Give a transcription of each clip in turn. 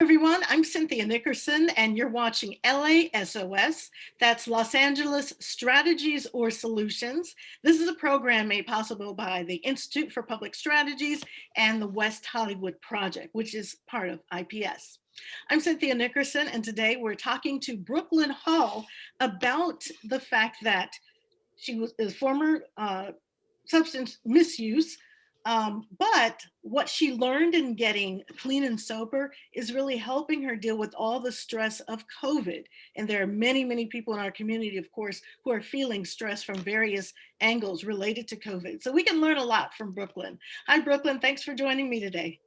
Everyone, I'm Cynthia Nickerson, and you're watching LASOS. That's Los Angeles Strategies or Solutions. This is a program made possible by the Institute for Public Strategies and the West Hollywood Project, which is part of IPS. I'm Cynthia Nickerson, and today we're talking to Brookelyn Hall about the fact that she was a former substance misuse. But what she learned in getting clean and sober is really helping her deal with all the stress of COVID. And there are many, many people in our community, of course, who are feeling stress from various angles related to COVID. So we can learn a lot from Brookelyn. Hi, Brookelyn. Thanks for joining me today.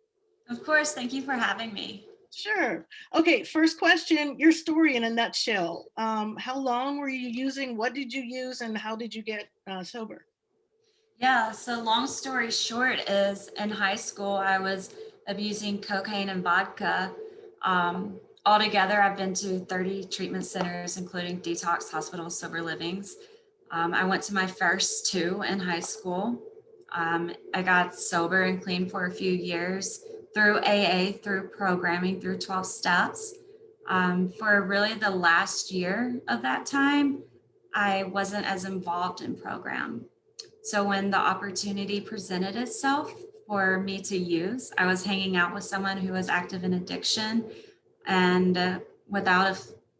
Of course, thank you for having me. Sure. Okay, first question, your story in a nutshell. How long were you using? What did you use? And how did you get sober? Yeah, so long story short is in high school, I was abusing cocaine and vodka. Altogether, I've been to 30 treatment centers, including detox, hospitals, sober livings. I went to my first two in high school. I got sober and clean for a few years through AA, through programming, through 12 steps. For really the last year of that time, I wasn't as involved in program. So when the opportunity presented itself for me to use, I was hanging out with someone who was active in addiction, and without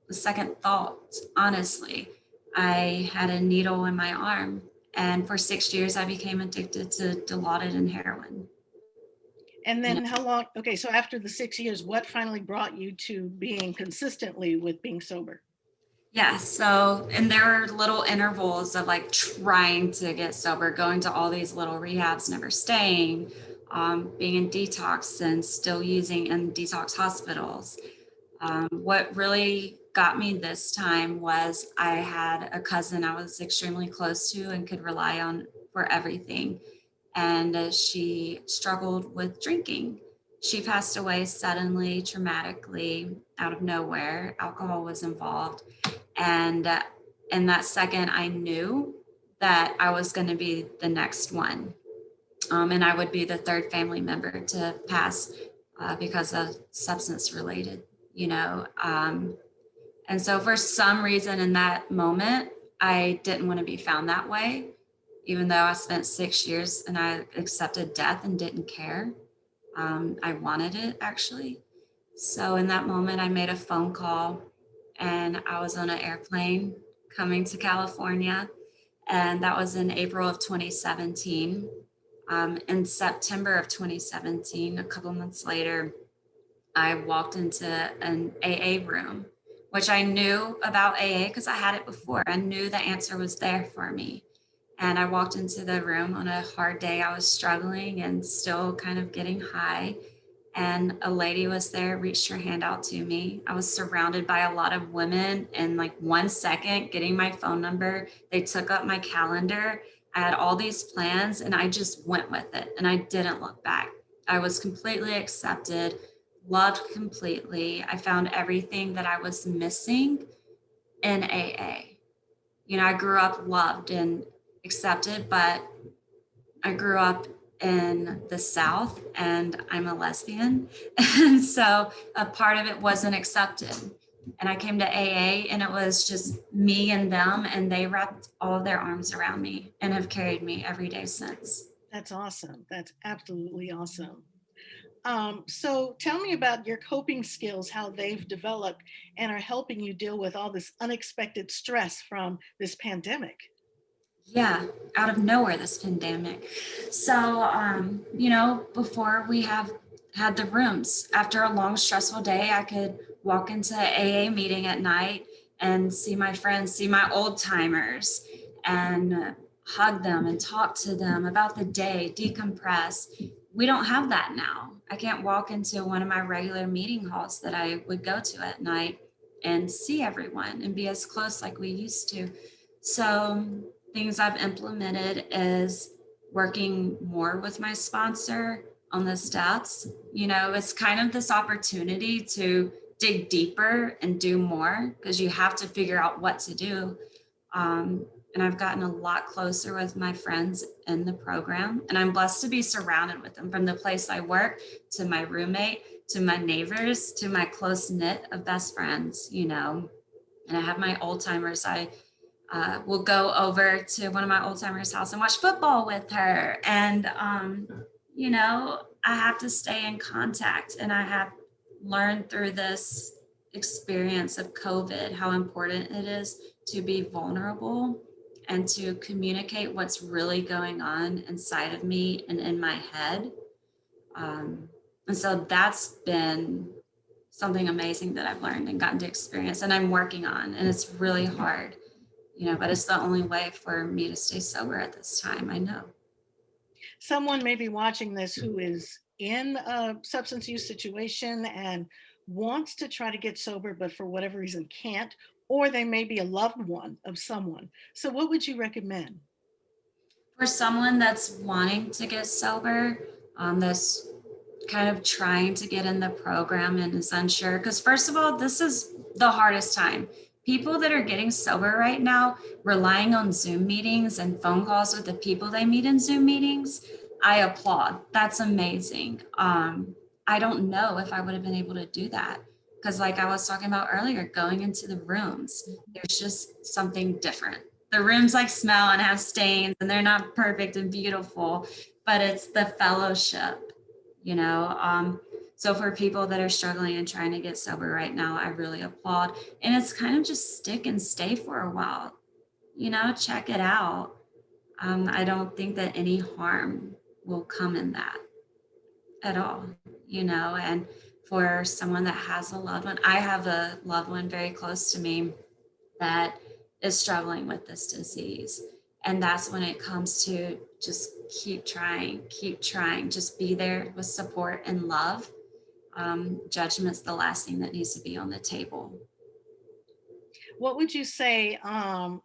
a second thought, honestly, I had a needle in my arm. And for 6 years, I became addicted to Dilaudid and heroin. And then how long? Okay, so after the 6 years, what finally brought you to being consistently with being sober? Yeah, so, and there were little intervals of like trying to get sober, going to all these little rehabs, never staying, being in detox and still using in detox hospitals. What really got me this time was I had a cousin I was extremely close to and could rely on for everything. And she struggled with drinking. She passed away suddenly, traumatically, out of nowhere. Alcohol was involved. And in that second, I knew that I was going to be the next one. And I would be the third family member to pass because of substance related, you know. And so for some reason in that moment, I didn't want to be found that way, even though I spent 6 years and I accepted death and didn't care. I wanted it actually. So in that moment, I made a phone call and I was on an airplane coming to California. And that was in April of 2017. In September of 2017, a couple months later, I walked into an AA room, which I knew about AA because I had it before. I knew the answer was there for me. And I walked into the room on a hard day. I was struggling and still kind of getting high. And a lady was there, reached her hand out to me. I was surrounded by a lot of women in like 1 second, getting my phone number. They took up my calendar. I had all these plans and I just went with it and I didn't look back. I was completely accepted, loved completely. I found everything that I was missing in AA. You know, I grew up loved and accepted, but I grew up in the South and I'm a lesbian. And so a part of it wasn't accepted. And I came to AA and it was just me and them, and they wrapped all of their arms around me and have carried me every day since. That's awesome. That's absolutely awesome. So tell me about your coping skills, how they've developed and are helping you deal with all this unexpected stress from this pandemic. Yeah, out of nowhere, this pandemic. So, before we have had the rooms, after a long, stressful day, I could walk into a AA meeting at night and see my friends, see my old timers, and hug them and talk to them about the day, decompress. We don't have that now. I can't walk into one of my regular meeting halls that I would go to at night and see everyone and be as close like we used to. So, things I've implemented is working more with my sponsor on the steps. You know, it's kind of this opportunity to dig deeper and do more because you have to figure out what to do. And I've gotten a lot closer with my friends in the program. And I'm blessed to be surrounded with them, from the place I work to my roommate to my neighbors, to my close knit of best friends, and I have my old timers. I will go over to one of my old timers' house and watch football with her. And, I have to stay in contact. And I have learned through this experience of COVID how important it is to be vulnerable and to communicate what's really going on inside of me and in my head. And so that's been something amazing that I've learned and gotten to experience and I'm working on. And it's really hard, but it's the only way for me to stay sober at this time. I know. Someone may be watching this who is in a substance use situation and wants to try to get sober, but for whatever reason can't, or they may be a loved one of someone. So, what would you recommend? For someone that's wanting to get sober, that's kind of trying to get in the program and is unsure, because first of all, this is the hardest time. People that are getting sober right now, relying on Zoom meetings and phone calls with the people they meet in Zoom meetings, I applaud. That's amazing. I don't know if I would have been able to do that because, like I was talking about earlier, going into the rooms, there's just something different. The rooms like smell and have stains, and they're not perfect and beautiful, but it's the fellowship, you know. So for people that are struggling and trying to get sober right now, I really applaud. And it's kind of just stick and stay for a while, check it out. I don't think that any harm will come in that at all, and for someone that has a loved one, I have a loved one very close to me that is struggling with this disease. And that's when it comes to just keep trying, just be there with support and love. Judgment's the last thing that needs to be on the table. What would you say,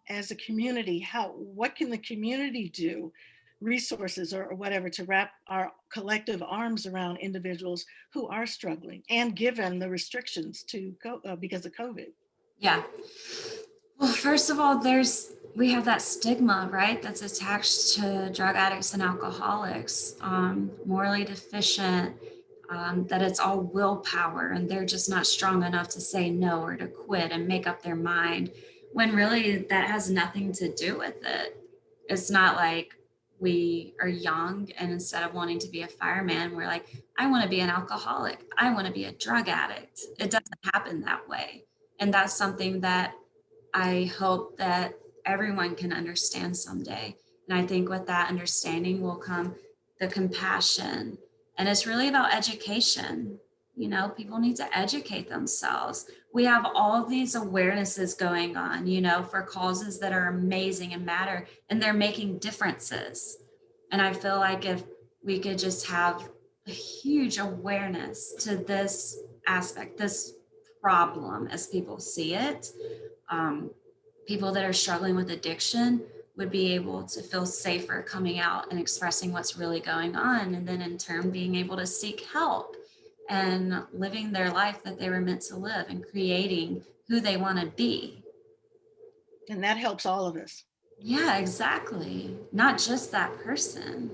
as a community, what can the community do, resources or whatever, to wrap our collective arms around individuals who are struggling and given the restrictions because of COVID? Yeah. Well, first of all, we have that stigma, right? That's attached to drug addicts and alcoholics, morally deficient, that it's all willpower and they're just not strong enough to say no or to quit and make up their mind, when really that has nothing to do with it. It's not like we are young and instead of wanting to be a fireman, we're like, I want to be an alcoholic. I want to be a drug addict. It doesn't happen that way. And that's something that I hope that everyone can understand someday. And I think with that understanding will come the compassion. And it's really about education. People need to educate themselves. We have all of these awarenesses going on, for causes that are amazing and matter, and they're making differences. And I feel like if we could just have a huge awareness to this aspect, this problem as people see it, um, people that are struggling with addiction would be able to feel safer coming out and expressing what's really going on. And then in turn, being able to seek help and living their life that they were meant to live and creating who they want to be. And that helps all of us. Yeah, exactly. Not just that person,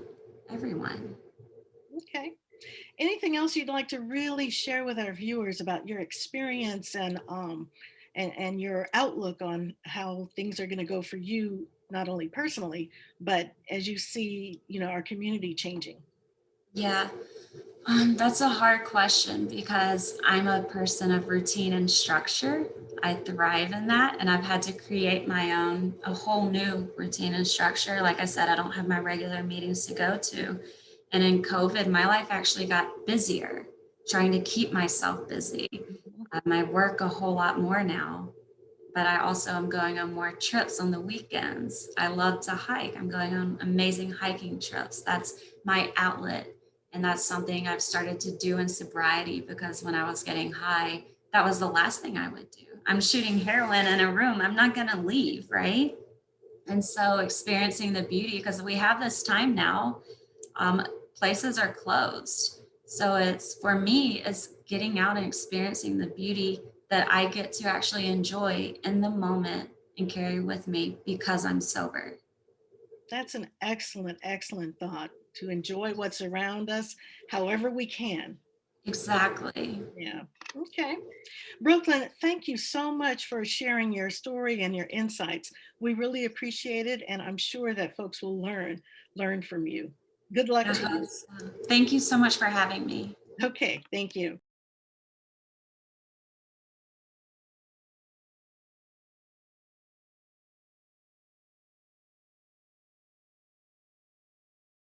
everyone. Okay. Anything else you'd like to really share with our viewers about your experience and your outlook on how things are going to go for you, not only personally, but as you see, our community changing? Yeah, that's a hard question because I'm a person of routine and structure. I thrive in that, and I've had to create a whole new routine and structure. Like I said, I don't have my regular meetings to go to. And in COVID, my life actually got busier, trying to keep myself busy. I work a whole lot more now, but I also am going on more trips on the weekends. I love to hike. I'm going on amazing hiking trips. That's my outlet. And that's something I've started to do in sobriety because when I was getting high, that was the last thing I would do. I'm shooting heroin in a room. I'm not going to leave, right? And so experiencing the beauty, because we have this time now, um, places are closed. So for me, it's getting out and experiencing the beauty that I get to actually enjoy in the moment and carry with me because I'm sober. That's an excellent, excellent thought, to enjoy what's around us however we can. Exactly. Yeah. Okay. Brooklyn, thank you so much for sharing your story and your insights. We really appreciate it, and I'm sure that folks will learn from you. Good luck I to hope you. so. Thank you so much for having me. Okay, thank you.